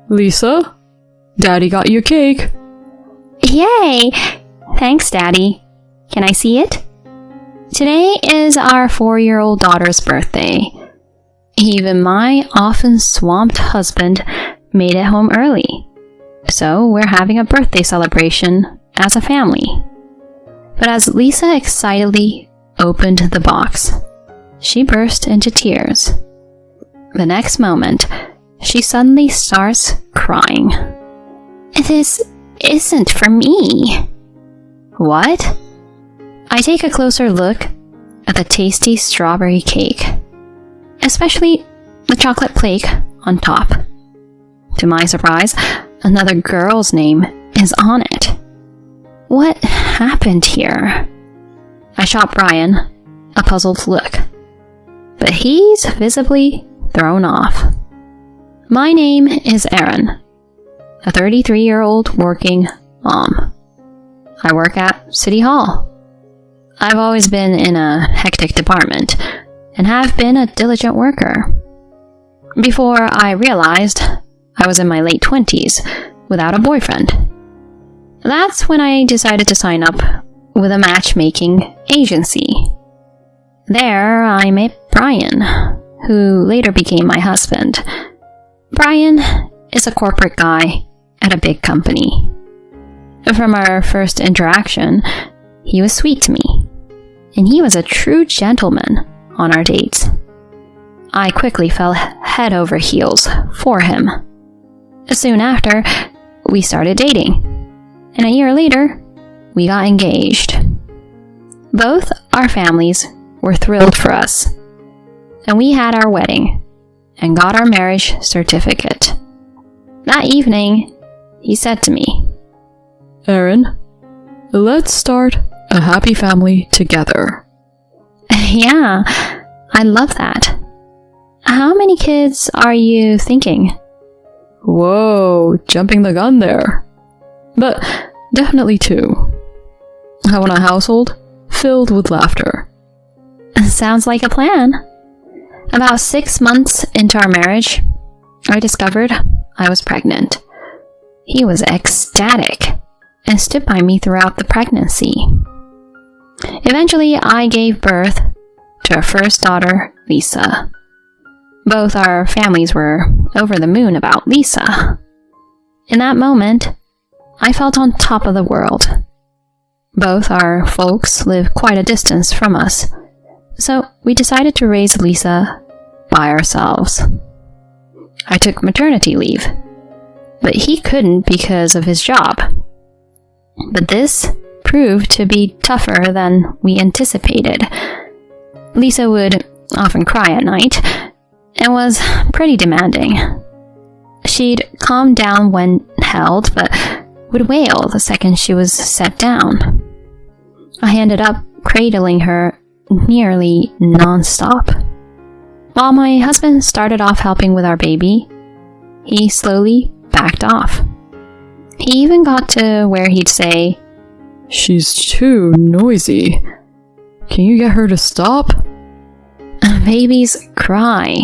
Lisa, Daddy got you a cake. Yay! Thanks, Daddy. Can I see it? Today is our 4-year-old daughter's birthday. Even my often swamped husband made it home early. So we're having a birthday celebration as a family. But as Lisa excitedly opened the box, she burst into tears. The next moment, she suddenly starts crying. This isn't for me. What? I take a closer look at the tasty strawberry cake, especially the chocolate flake on top. To my surprise, another girl's name is on it. What happened here? I shot Brian a puzzled look, but he's visibly thrown off. My name is Erin, a 33-year-old working mom. I work at City Hall. I've always been in a hectic department and have been a diligent worker. Before I realized I was in my late 20s without a boyfriend. That's when I decided to sign up with a matchmaking agency. There, I met Brian, who later became my husband. Brian is a corporate guy at a big company. From our first interaction, he was sweet to me, and he was a true gentleman on our dates. I quickly fell head over heels for him. Soon after, we started dating, and a year later, we got engaged. Both our families were thrilled for us, and we had our wedding and got our marriage certificate. That evening, he said to me, Erin, let's start a happy family together. Yeah, I love that. How many kids are you thinking? Whoa, jumping the gun there. But definitely 2. I want a household filled with laughter. Sounds like a plan. About 6 months into our marriage, I discovered I was pregnant. He was ecstatic and stood by me throughout the pregnancy. Eventually, I gave birth to our first daughter, Lisa. Both our families were over the moon about Lisa. In that moment, I felt on top of the world. Both our folks live quite a distance from us, so we decided to raise Lisa by ourselves. I took maternity leave, but he couldn't because of his job. But this proved to be tougher than we anticipated. Lisa would often cry at night and was pretty demanding. She'd calm down when held, but would wail the second she was set down. I ended up cradling her nearly non-stop. While my husband started off helping with our baby, he slowly backed off. He even got to where he'd say, She's too noisy. Can you get her to stop? Babies cry.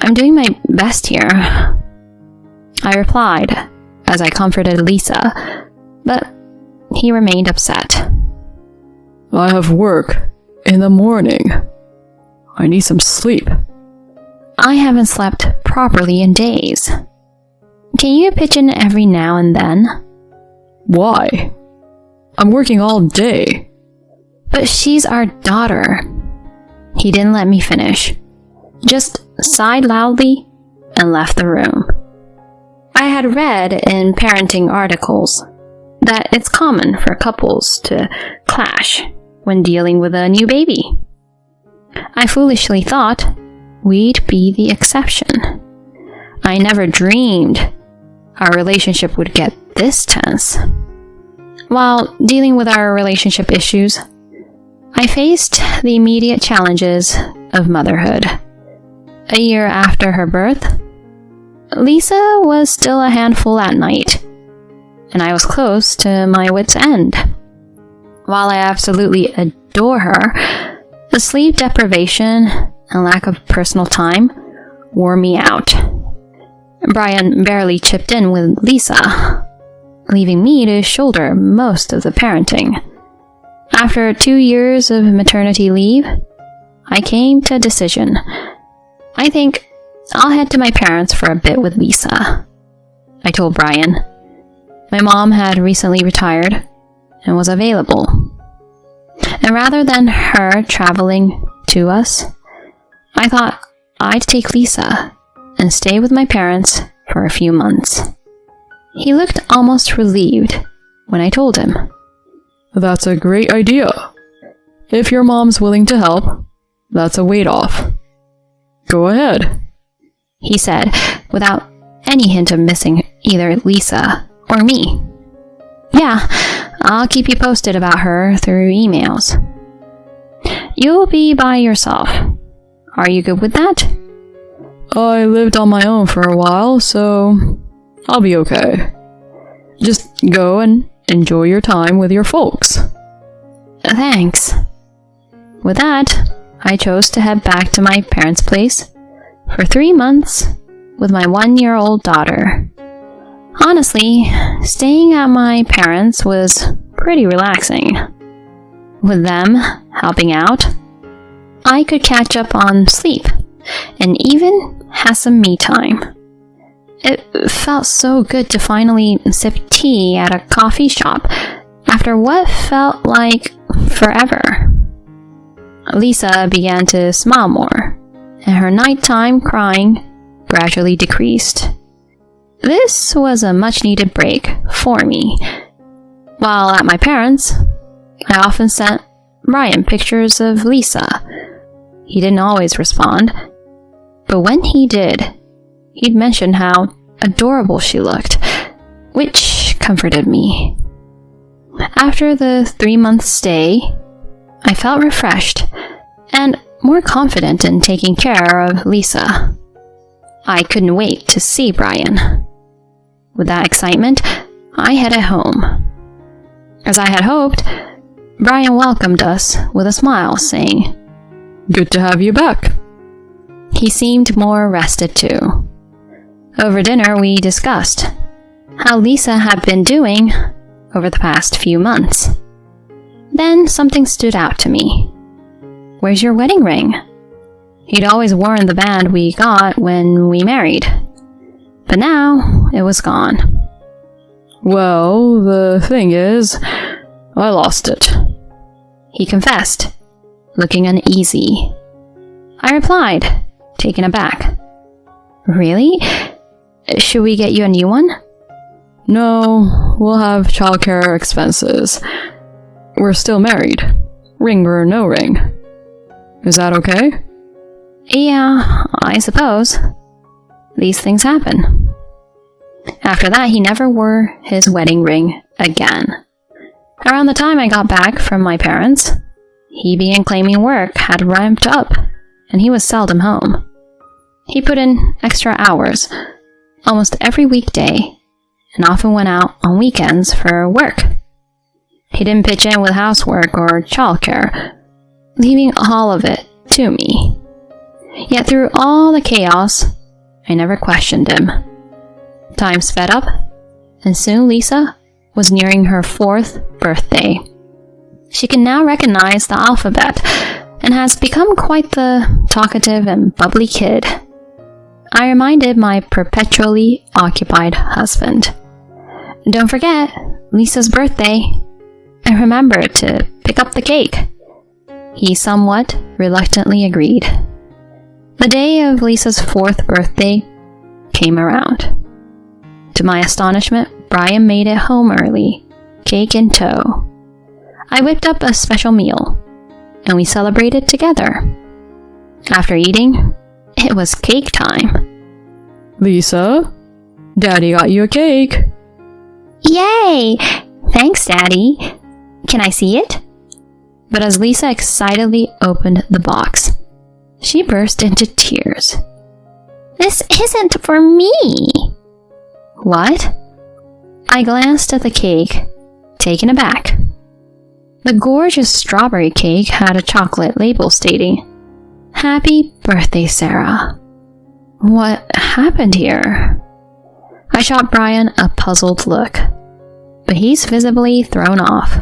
I'm doing my best here. I replied as I comforted Lisa, but he remained upset. I have work in the morning. I need some sleep. I haven't slept properly in days. Can you pitch in every now and then? Why? I'm working all day. But she's our daughter. He didn't let me finish, just sighed loudly and left the room. I had read in parenting articles that it's common for couples to clash when dealing with a new baby. I foolishly thought we'd be the exception. I never dreamed our relationship would get this tense. While dealing with our relationship issues, I faced the immediate challenges of motherhood. A year after her birth, Lisa was still a handful at night, and I was close to my wit's end. While I absolutely adore her, the sleep deprivation and lack of personal time wore me out. Brian barely chipped in with Lisa, leaving me to shoulder most of the parenting. After 2 years of maternity leave, I came to a decision. I think I'll head to my parents for a bit with Lisa, I told Brian. My mom had recently retired and was available. And rather than her traveling to us, I thought I'd take Lisa and stay with my parents for a few months. He looked almost relieved when I told him. That's a great idea. If your mom's willing to help, that's a weight off. Go ahead, he said, without any hint of missing either Lisa or me. Yeah, I'll keep you posted about her through emails. You'll be by yourself. Are you good with that? I lived on my own for a while, so I'll be okay. Just go and enjoy your time with your folks. Thanks. With that, I chose to head back to my parents' place for 3 months with my 1-year-old daughter. Honestly, staying at my parents' was pretty relaxing. With them helping out, I could catch up on sleep and even have some me time. It felt so good to finally sip tea at a coffee shop after what felt like forever. Lisa began to smile more, and her nighttime crying gradually decreased. This was a much-needed break for me. While at my parents', I often sent Brian pictures of Lisa. He didn't always respond, but when he did, he'd mention how adorable she looked, which comforted me. After the 3-month stay, I felt refreshed and more confident in taking care of Lisa. I couldn't wait to see Brian. With that excitement, I headed home. As I had hoped, Brian welcomed us with a smile, saying, "Good to have you back." He seemed more rested too. Over dinner, we discussed how Lisa had been doing over the past few months. Then something stood out to me. "Where's your wedding ring?" He'd always worn the band we got when we married, but now it was gone. "Well, the thing is, I lost it," he confessed, looking uneasy. I replied, taken aback. "Really? Should we get you a new one?" "No, we'll have childcare expenses. We're still married, ring or no ring. Is that okay?" "Yeah, I suppose. These things happen." After that, he never wore his wedding ring again. Around the time I got back from my parents, he began claiming work had ramped up, and he was seldom home. He put in extra hours almost every weekday, and often went out on weekends for work. He didn't pitch in with housework or childcare, leaving all of it to me. Yet through all the chaos, I never questioned him. Time sped up, and soon Lisa was nearing her 4th birthday. She can now recognize the alphabet and has become quite the talkative and bubbly kid. I reminded my perpetually occupied husband, "Don't forget, Lisa's birthday, and remember to pick up the cake." He somewhat reluctantly agreed. The day of Lisa's 4th birthday came around. To my astonishment, Brian made it home early, cake in tow. I whipped up a special meal, and we celebrated together. After eating, it was cake time. "Lisa, Daddy got you a cake." "Yay! Thanks, Daddy. Can I see it?" But as Lisa excitedly opened the box, she burst into tears. "This isn't for me!" "What?" I glanced at the cake, taken aback. The gorgeous strawberry cake had a chocolate label stating, "Happy birthday, Sarah." What happened here? I shot Brian a puzzled look, but he's visibly thrown off.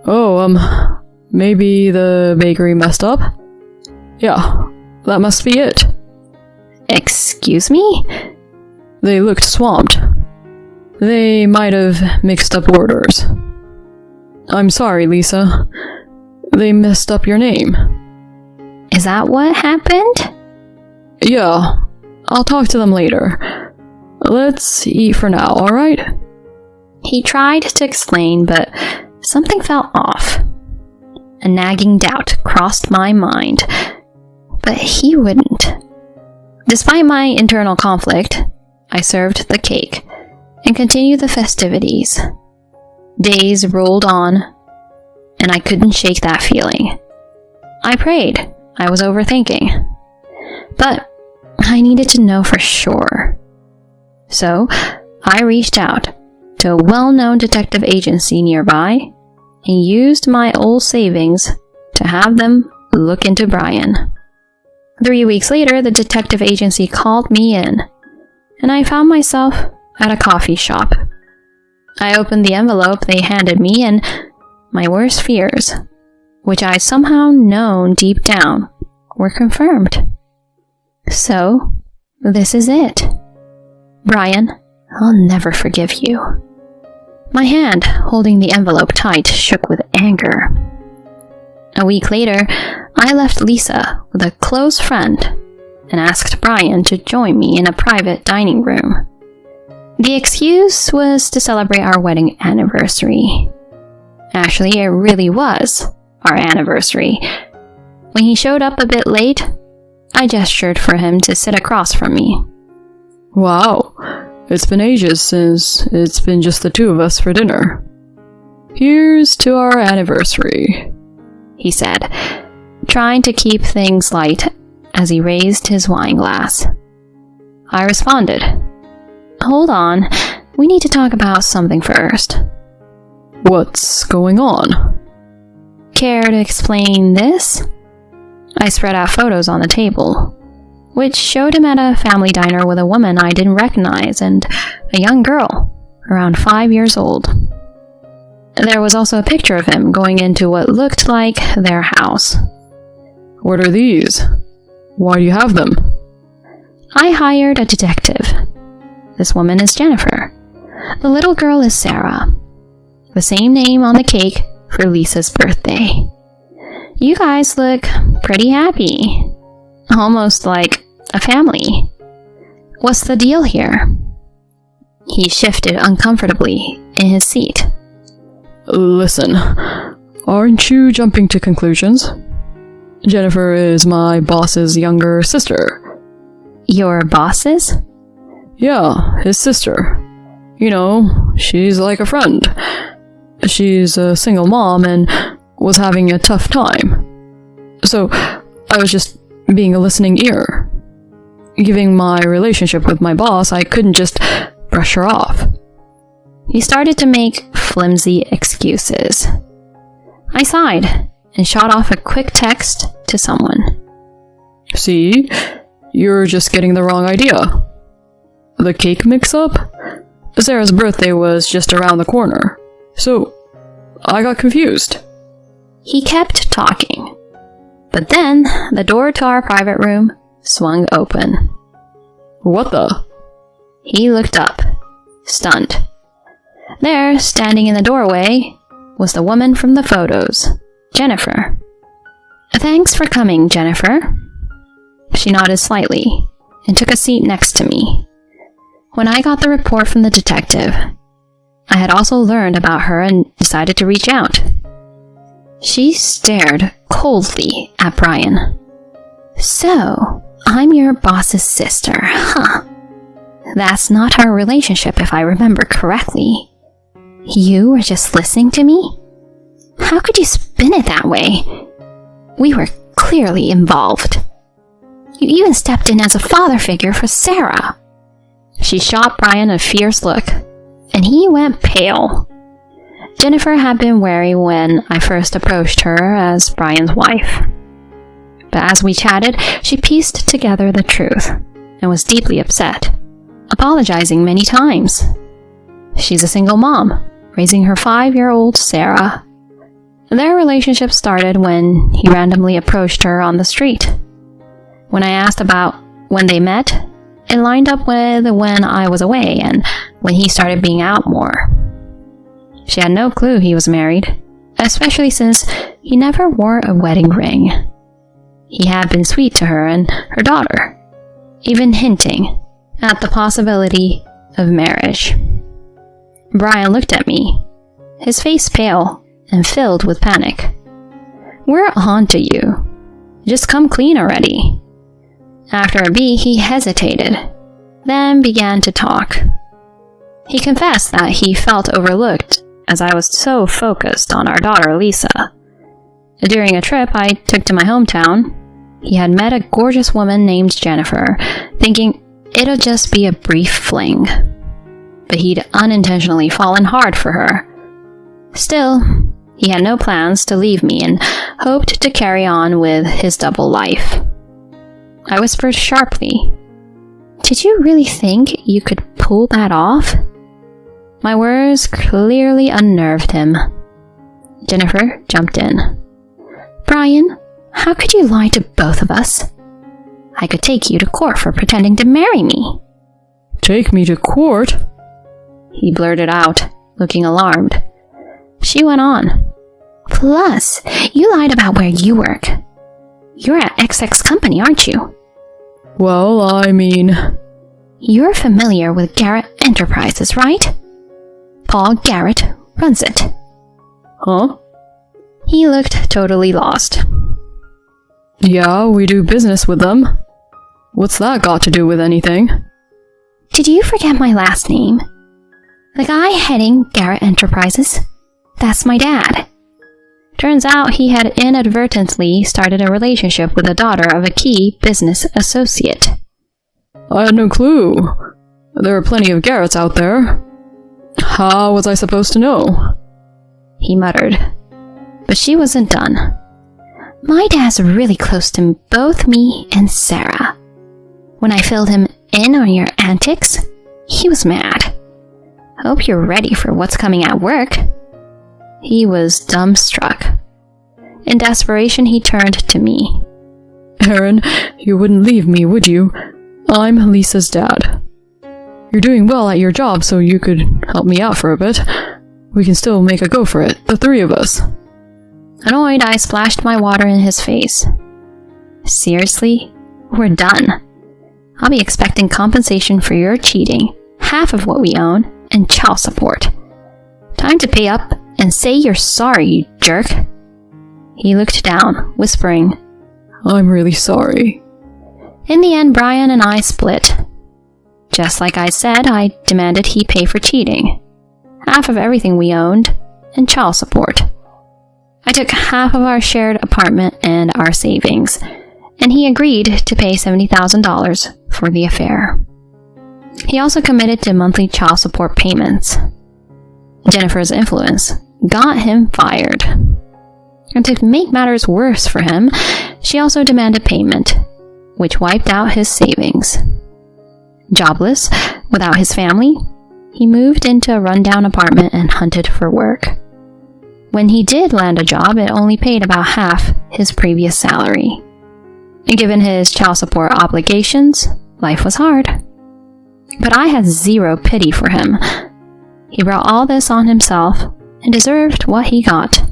Oh, maybe the bakery messed up? Yeah, that must be it. Excuse me? They looked swamped. They might have mixed up orders. I'm sorry, Lisa. They messed up your name. Is that what happened? Yeah, I'll talk to them later. Let's eat for now, alright? He tried to explain, but something felt off. A nagging doubt crossed my mind, but he wouldn't. Despite my internal conflict, I served the cake and continued the festivities. Days rolled on, and I couldn't shake that feeling. I prayed I was overthinking, but I needed to know for sure. So I reached out to a well-known detective agency nearby and used my old savings to have them look into Brian. 3 weeks later, the detective agency called me in, and I found myself at a coffee shop. I opened the envelope they handed me, and my worst fears, which I'd somehow known deep down, were confirmed. So, this is it. Brian, I'll never forgive you. My hand, holding the envelope tight, shook with anger. A week later, I left Lisa with a close friend and asked Brian to join me in a private dining room. The excuse was to celebrate our wedding anniversary. Actually, it really was our anniversary. When he showed up a bit late, I gestured for him to sit across from me. Wow, it's been ages since it's been just the two of us for dinner. Here's to our anniversary, he said, trying to keep things light as he raised his wine glass. I responded, Hold on, we need to talk about something first. What's going on? Care to explain this? I spread out photos on the table, which showed him at a family diner with a woman I didn't recognize and a young girl, around 5 years old. There was also a picture of him going into what looked like their house. What are these? Why do you have them? I hired a detective. This woman is Jennifer. The little girl is Sarah. The same name on the cake for Lisa's birthday. You guys look pretty happy. Almost like a family. What's the deal here? He shifted uncomfortably in his seat. Listen, aren't you jumping to conclusions? Jennifer is my boss's younger sister. Your boss's? Yeah, his sister. You know, she's like a friend. She's a single mom and was having a tough time. So, I was just being a listening ear. Given my relationship with my boss, I couldn't just brush her off. He started to make flimsy excuses. I sighed and shot off a quick text to someone. See? You're just getting the wrong idea. The cake mix-up? Sarah's birthday was just around the corner. So, I got confused. He kept talking. But then, the door to our private room swung open. What the? He looked up, stunned. There, standing in the doorway, was the woman from the photos, Jennifer. Thanks for coming, Jennifer. She nodded slightly and took a seat next to me. When I got the report from the detective, I had also learned about her and decided to reach out. She stared coldly at Brian. So, I'm your boss's sister, huh? That's not our relationship if I remember correctly. You were just listening to me? How could you spin it that way? We were clearly involved. You even stepped in as a father figure for Sarah. She shot Brian a fierce look, and he went pale. Jennifer had been wary when I first approached her as Brian's wife. But as we chatted, she pieced together the truth and was deeply upset. apologizing many times. She's a single mom, raising her 5-year-old Sarah. Their relationship started when he randomly approached her on the street. When I asked about when they met, it lined up with when I was away and when he started being out more. She had no clue he was married, especially since he never wore a wedding ring. He had been sweet to her and her daughter, even hinting at the possibility of marriage. Brian looked at me, his face pale and filled with panic. "We're on to you. Just come clean already." After a beat, he hesitated, then began to talk. He confessed that he felt overlooked as I was so focused on our daughter Lisa. During a trip I took to my hometown, he had met a gorgeous woman named Jennifer, thinking it'll just be a brief fling. But he'd unintentionally fallen hard for her. Still, he had no plans to leave me and hoped to carry on with his double life. I whispered sharply, "Did you really think you could pull that off?" My words clearly unnerved him. Jennifer jumped in. "Brian, how could you lie to both of us? I could take you to court for pretending to marry me." "Take me to court?" he blurted out, looking alarmed. She went on. "Plus, you lied about where you work. You're at XX Company, aren't you?" "Well, I mean..." "You're familiar with Garrett Enterprises, right? Paul Garrett runs it." "Huh?" He looked totally lost. "Yeah, we do business with them. What's that got to do with anything?" "Did you forget my last name? The guy heading Garrett Enterprises? That's my dad." Turns out he had inadvertently started a relationship with the daughter of a key business associate. "I had no clue. There are plenty of Garretts out there. How was I supposed to know?" he muttered. But she wasn't done. "My dad's really close to both me and Sarah. When I filled him in on your antics, he was mad. Hope you're ready for what's coming at work." He was dumbstruck. In desperation, he turned to me. "Aaron, you wouldn't leave me, would you? I'm Lisa's dad. You're doing well at your job, so you could help me out for a bit. We can still make a go for it, the three of us." Annoyed, I splashed my water in his face. "Seriously? We're done. I'll be expecting compensation for your cheating, half of what we own, and child support. Time to pay up and say you're sorry, you jerk." He looked down, whispering, "I'm really sorry." In the end, Brian and I split. Just like I said, I demanded he pay for cheating, half of everything we owned, and child support. I took half of our shared apartment and our savings, and he agreed to pay $70,000 for the affair. He also committed to monthly child support payments. Jennifer's influence got him fired. And to make matters worse for him, she also demanded payment, which wiped out his savings. Jobless, without his family, he moved into a rundown apartment and hunted for work. When he did land a job, it only paid about half his previous salary. And given his child support obligations, life was hard. But I had zero pity for him. He brought all this on himself and deserved what he got.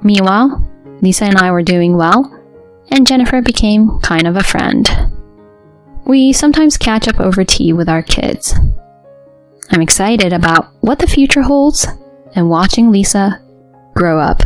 Meanwhile, Lisa and I were doing well, and Jennifer became kind of a friend. We sometimes catch up over tea with our kids. I'm excited about what the future holds and watching Lisa grow up.